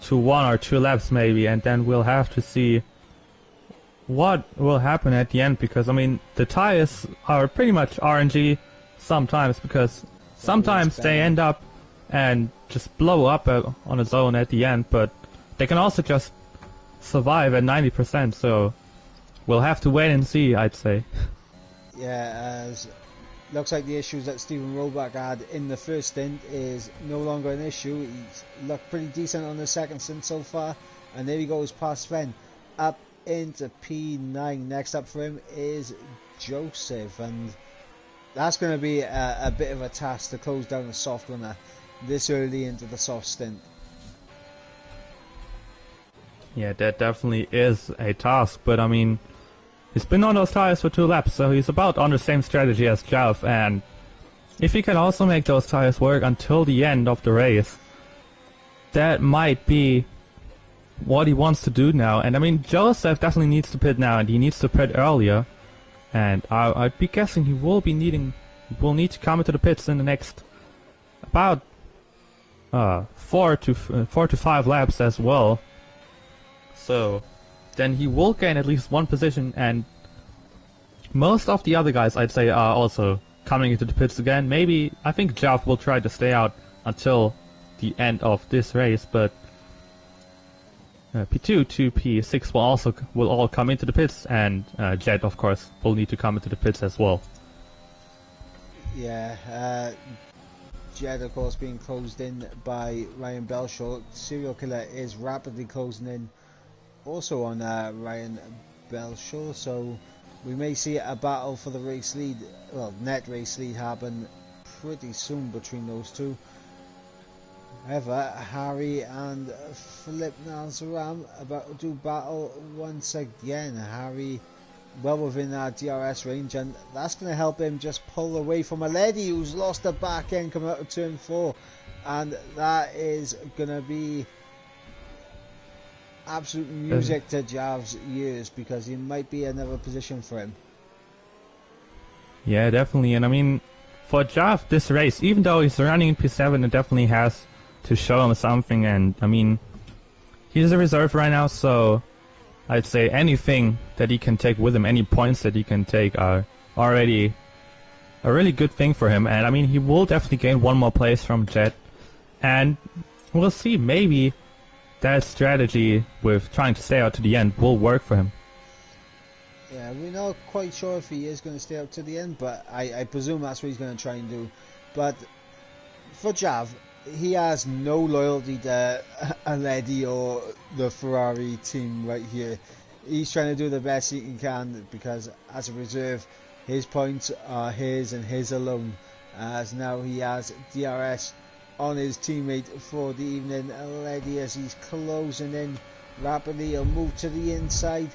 1 or 2 laps maybe, and then we'll have to see what will happen at the end, because I mean the tires are pretty much RNG sometimes, because sometimes they end up and just blow up on its own at the end, but they can also just survive at 90%, so we'll have to wait and see, I'd say. Yeah, as looks like the issues that Stephen Roebuck had in the first stint is no longer an issue. He's looked pretty decent on the second stint so far, and there he goes past Sven up into P9. Next up for him is Joseph, and that's going to be a bit of a task to close down a soft runner this early into the soft stint. Yeah, that definitely is a task, but I mean, he's been on those tires for 2 laps, so he's about on the same strategy as Jeff, and if he can also make those tires work until the end of the race, that might be what he wants to do now. And I mean, Joseph definitely needs to pit now, and he needs to pit earlier, and I'd be guessing he will need to come into the pits in the next about 4 to 5 laps as well. So then he will gain at least 1 position, and most of the other guys, I'd say, are also coming into the pits again. Maybe, I think Jeff will try to stay out until the end of this race, but P2 to P6 will all come into the pits, and Jet, of course, will need to come into the pits as well. Yeah, Jed, of course, being closed in by Ryan Belshaw. Serial Killer is rapidly closing in also on Ryan Belshaw, so we may see a battle for the race lead, well, net race lead happen pretty soon between those two. However, Harry and Flip Nazaram about to do battle once again. Harry well within that DRS range, and that's going to help him just pull away from a lady who's lost the back end coming out of turn 4, and that is going to be absolute music to Jav's ears, because he might be another position for him. Yeah, definitely. And I mean, for Jav, this race, even though he's running in P7, it definitely has to show him something. And I mean, he's a reserve right now, so I'd say anything that he can take with him, any points that he can take, are already a really good thing for him. And I mean, he will definitely gain one more place from Jet, and we'll see, maybe that strategy with trying to stay out to the end will work for him. Yeah, we're not quite sure if he is going to stay out to the end, but I presume that's what he's going to try and do. But for Jav, he has no loyalty to Aledi or the Ferrari team right here. He's trying to do the best he can, because as a reserve, his points are his and his alone, as now he has DRS on his teammate for the evening. Aledi, as he's closing in rapidly, he'll move to the inside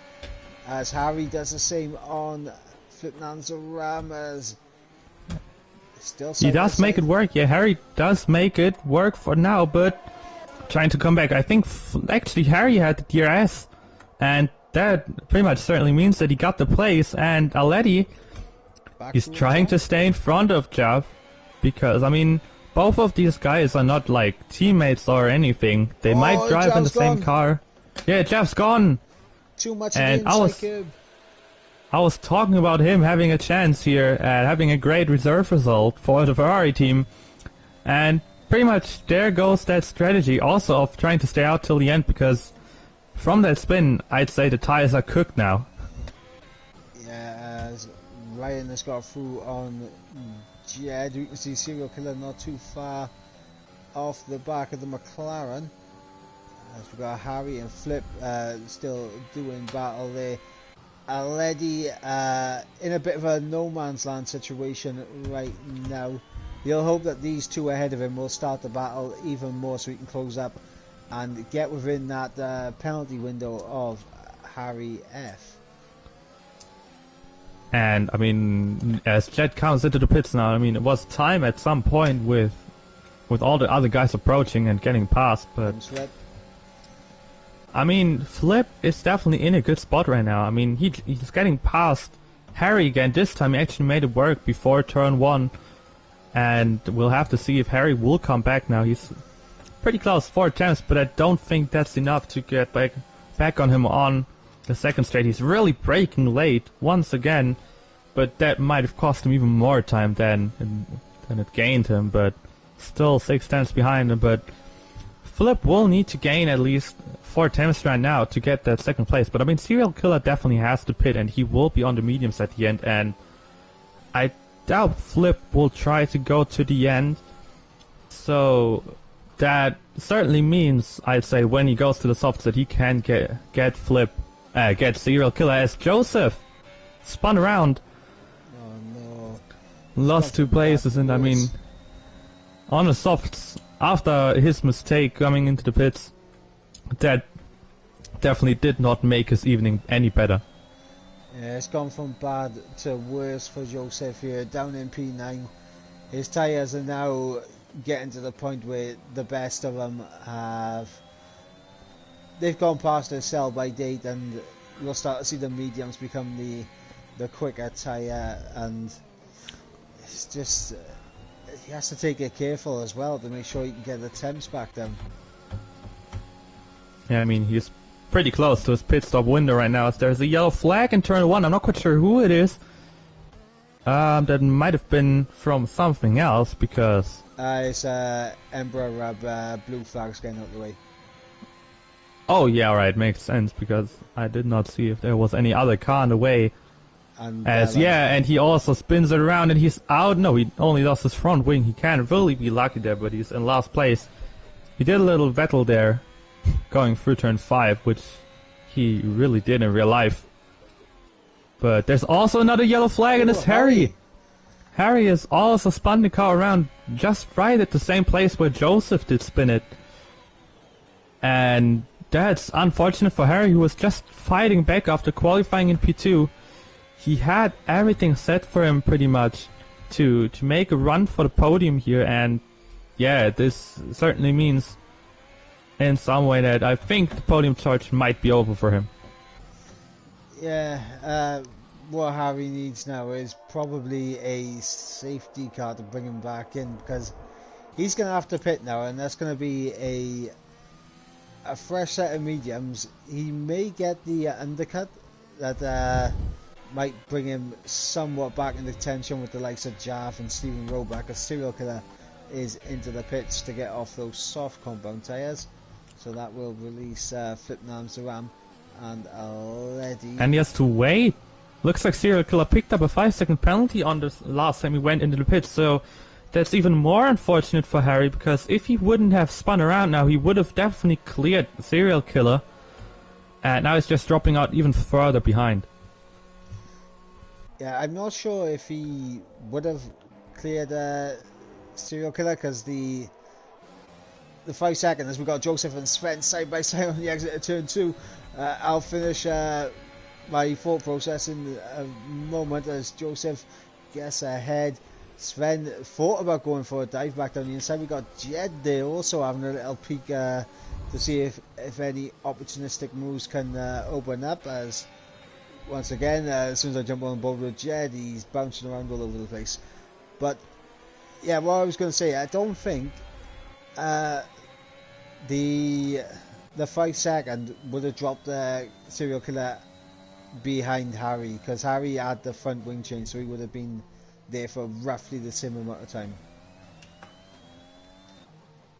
as Harry does the same on Flipnanza Ramas. Still he does make it work. Yeah, Harry does make it work for now, but trying to come back. I think actually Harry had the DRS, and that pretty much certainly means that he got the place. And Aledi is trying to stay in front of Jav, because I mean, both of these guys are not like teammates or anything. They might drive in the same car. Yeah, Jav's gone. Too much and I was talking about him having a chance here and having a great reserve result for the Ferrari team, and pretty much there goes that strategy also of trying to stay out till the end, because from that spin I'd say the tires are cooked now. Yeah, as Ryan has got through on Jed, you can see Serial Killer not too far off the back of the McLaren. As we've got Harry and Flip still doing battle there. Aledi in a bit of a no man's land situation right now. He'll hope that these two ahead of him will start the battle even more, so he can close up and get within that penalty window of Harry F. And I mean, as Jet comes into the pits now, I mean, it was time at some point with all the other guys approaching and getting past, but I mean, Flip is definitely in a good spot right now. I mean, he's getting past Harry again. This time he actually made it work before turn 1. And we'll have to see if Harry will come back now. He's pretty close, 4 attempts, but I don't think that's enough to get back on him on the second straight. He's really braking late once again, but that might have cost him even more time than it gained him. But still 6 attempts behind him. But Flip will need to gain at least 4 attempts right now to get that second place. But I mean, Serial Killer definitely has to pit, and he will be on the mediums at the end. And I doubt Flip will try to go to the end. So that certainly means, I'd say, when he goes to the softs, that he can get Serial Killer, as Joseph spun around. Oh no. Lost 2 places, and I mean, on the softs, after his mistake coming into the pits, that definitely did not make his evening any better. Yeah, it's gone from bad to worse for Joseph here, down in P9. His tyres are now getting to the point where the best of them they've gone past their sell by date, and we'll start to see the mediums become the quicker tyre, and it's just he has to take it careful as well to make sure he can get the temps back down. Yeah, I mean, he's pretty close to his pit stop window right now. There's a yellow flag in turn 1. I'm not quite sure who it is. That might have been from something else, because it's Emperor blue flags getting out of the way. Oh yeah, right, makes sense, because I did not see if there was any other car in the way. And As yeah, and he also spins it around and he's out. No, he only lost his front wing. He can't really be lucky there, but he's in last place. He did a little Vettel there, going through turn 5, which he really did in real life. But there's also another yellow flag, and it's Harry. Harry has also spun the car around just right at the same place where Joseph did spin it. And that's unfortunate for Harry, who was just fighting back after qualifying in P2. He had everything set for him pretty much to make a run for the podium here, and yeah, this certainly means in some way that I think the podium charge might be over for him. Yeah, what Harry needs now is probably a safety car to bring him back in, because he's going to have to pit now, and that's going to be a fresh set of mediums. He may get the undercut that might bring him somewhat back into tension with the likes of Jav and Stephen Roback. A serial killer is into the pits to get off those soft compound tyres, so that will release Flip Nams Ram and already. And he has to wait. Looks like serial killer picked up a 5-second penalty on this last time he went into the pits, so that's even more unfortunate for Harry, because if he wouldn't have spun around now, he would have definitely cleared serial killer, and now he's just dropping out even further behind. Yeah, I'm not sure if he would have cleared serial killer, because the 5 seconds, we've got Joseph and Sven side by side on the exit of turn 2. I'll finish my thought process in a moment as Joseph gets ahead. Sven thought about going for a dive back down the inside. We got Jed there also having a little peek to see if any opportunistic moves can open up, as once again, as soon as I jump on board with Jed, he's bouncing around all over the place. But yeah, what I was going to say, I don't think the 5 second would have dropped the serial killer behind Harry, because Harry had the front wing change, so he would have been there for roughly the same amount of time.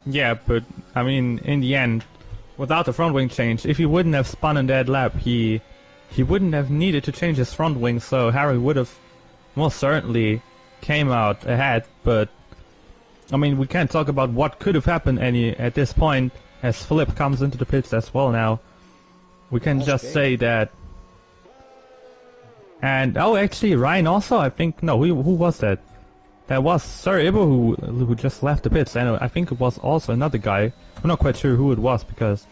Yeah, but I mean, in the end, without the front wing change, if he wouldn't have spun in that lap, he wouldn't have needed to change his front wing, so Harry would have most certainly came out ahead. But I mean, we can't talk about what could have happened at this point, as Philip comes into the pits as well now. We can just say that. And oh, actually, Ryan also, I think, no, who was that? That was Sir Ibo who just left the pits, and I think it was also another guy. I'm not quite sure who it was, because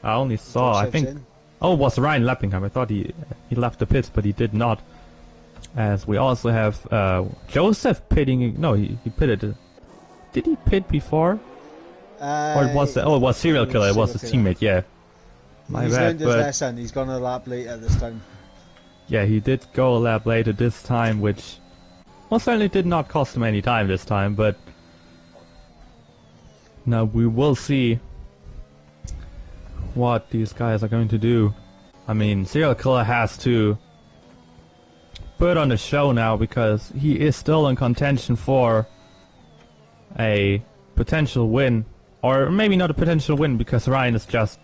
I only saw, I think, oh, it was Ryan Lappingham. I thought he left the pits, but he did not. As we also have Joseph pitting, no, he pitted. Did he pit before? Or it was, it was serial killer, it was his teammate, yeah. My he's bad, learned his lesson, he's gone a lap later this time. Yeah, he did go a lap later this time, which most certainly did not cost him any time this time, but now we will see what these guys are going to do. I mean, serial killer has to put on the show now, because he is still in contention for a potential win, or maybe not a potential win, because Ryan is just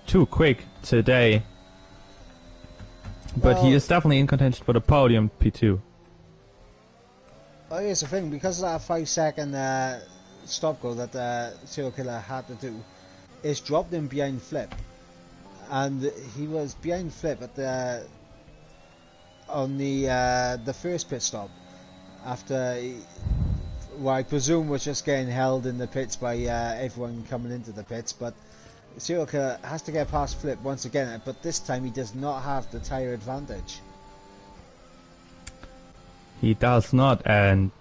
too quick today. But he is definitely in contention for the podium, P2. Well, here's the thing, because of that 5 second stop go that the serial killer had to do, it's dropped him behind Flip. And he was behind Flip at on the first pit stop, after I presume was just getting held in the pits by everyone coming into the pits. But serial killer has to get past Flip once again, but this time he does not have the tyre advantage. He does not, and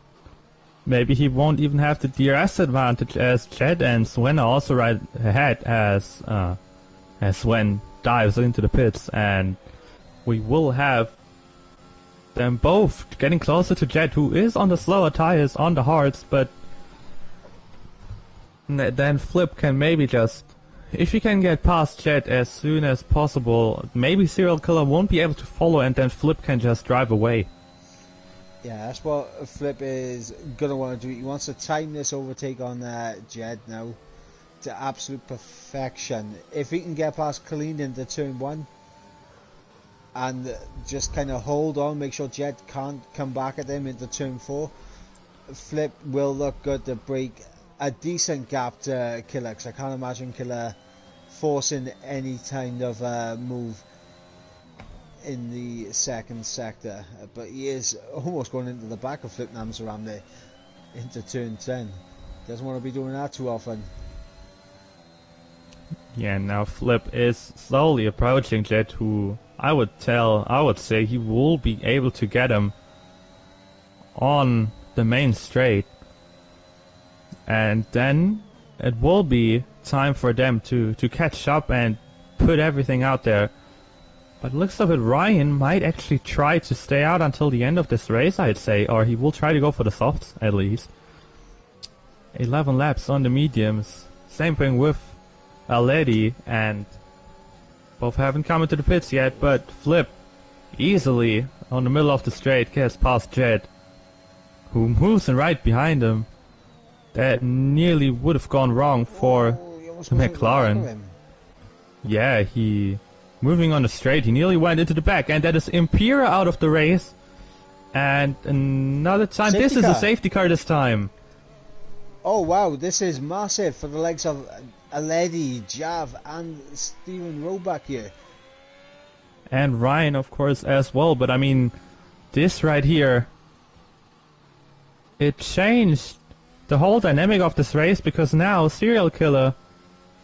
maybe he won't even have the DRS advantage, as Jed and Sven are also right ahead as Sven dives into the pits, and we will have them both getting closer to Jed, who is on the slower tires, on the hards, but then Flip can maybe just, if he can get past Jed as soon as possible, maybe serial killer won't be able to follow, and then Flip can just drive away. Yeah, that's what Flip is gonna want to do. He wants to time this overtake on Jed now to absolute perfection. If he can get past Colleen into turn 1, and just kind of hold on, make sure Jet can't come back at them into turn 4. Flip will look good to break a decent gap to Killer, because I can't imagine Killer forcing any kind of move in the second sector, but he is almost going into the back of Flip Nams around there into turn 10. Doesn't want to be doing that too often. Yeah, now Flip is slowly approaching Jet, who I would say he will be able to get him on the main straight. And then it will be time for them to catch up and put everything out there. But looks of it, Ryan might actually try to stay out until the end of this race, I'd say, or he will try to go for the softs at least. 11 laps on the mediums. Same thing with Aledi, and both haven't come into the pits yet, but Flip easily on the middle of the straight gets past Jet, who moves in right behind him. That nearly would have gone wrong for the McLaren. Yeah, he moving on the straight, he nearly went into the back, and that is Impera out of the race. And another time, safety this car. is a safety car this time. Oh wow, this is massive for the legs of Aledi, Jav and Steven Roback here. And Ryan, of course, as well. But I mean, this right here, it changed the whole dynamic of this race, because now Serial Killer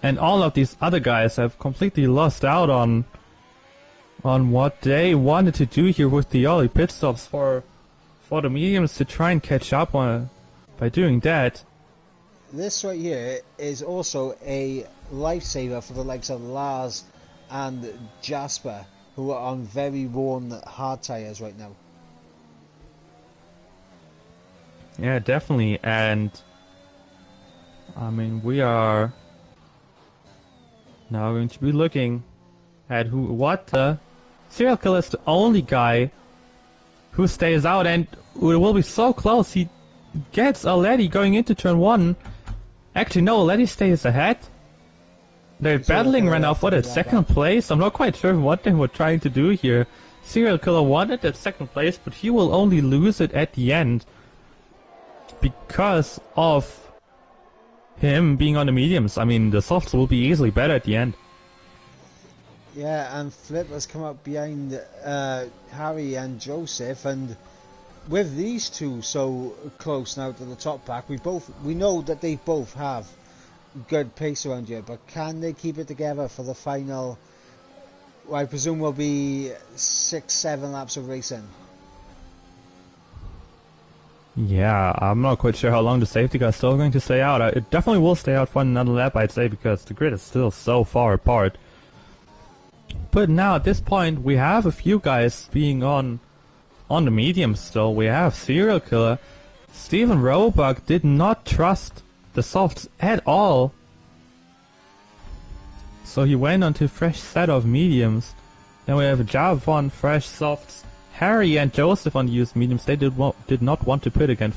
and all of these other guys have completely lost out on what they wanted to do here with the early pit stops for the mediums to try and catch up on by doing that. This right here is also a lifesaver for the likes of Lars and Jasper, who are on very worn hard tyres right now. Yeah, definitely. And I mean, we are now going to be looking at Serial Killer is the only guy who stays out, and it will be so close. He gets Aledi going into turn 1. Actually, no, Aledi stays ahead. They're battling right now for that second place. I'm not quite sure what they were trying to do here. Serial Killer wanted that second place, but he will only lose it at the end because of him being on the mediums. I mean, the softs will be easily better at the end. Yeah, and Flip has come up behind Harry and Joseph, and with these two so close now to the top pack, we know that they both have good pace around here, but can they keep it together for the final, I presume will be 6-7 laps of racing? Yeah, I'm not quite sure how long the safety car is still going to stay out. It definitely will stay out for another lap, I'd say, because the grid is still so far apart. But now at this point we have a few guys being on the mediums still. We have Serial Killer. Steven Roebuck did not trust the softs at all, so he went onto a fresh set of mediums. Then we have Jav on fresh softs. Harry and Joseph on the used mediums. They did not want to pit again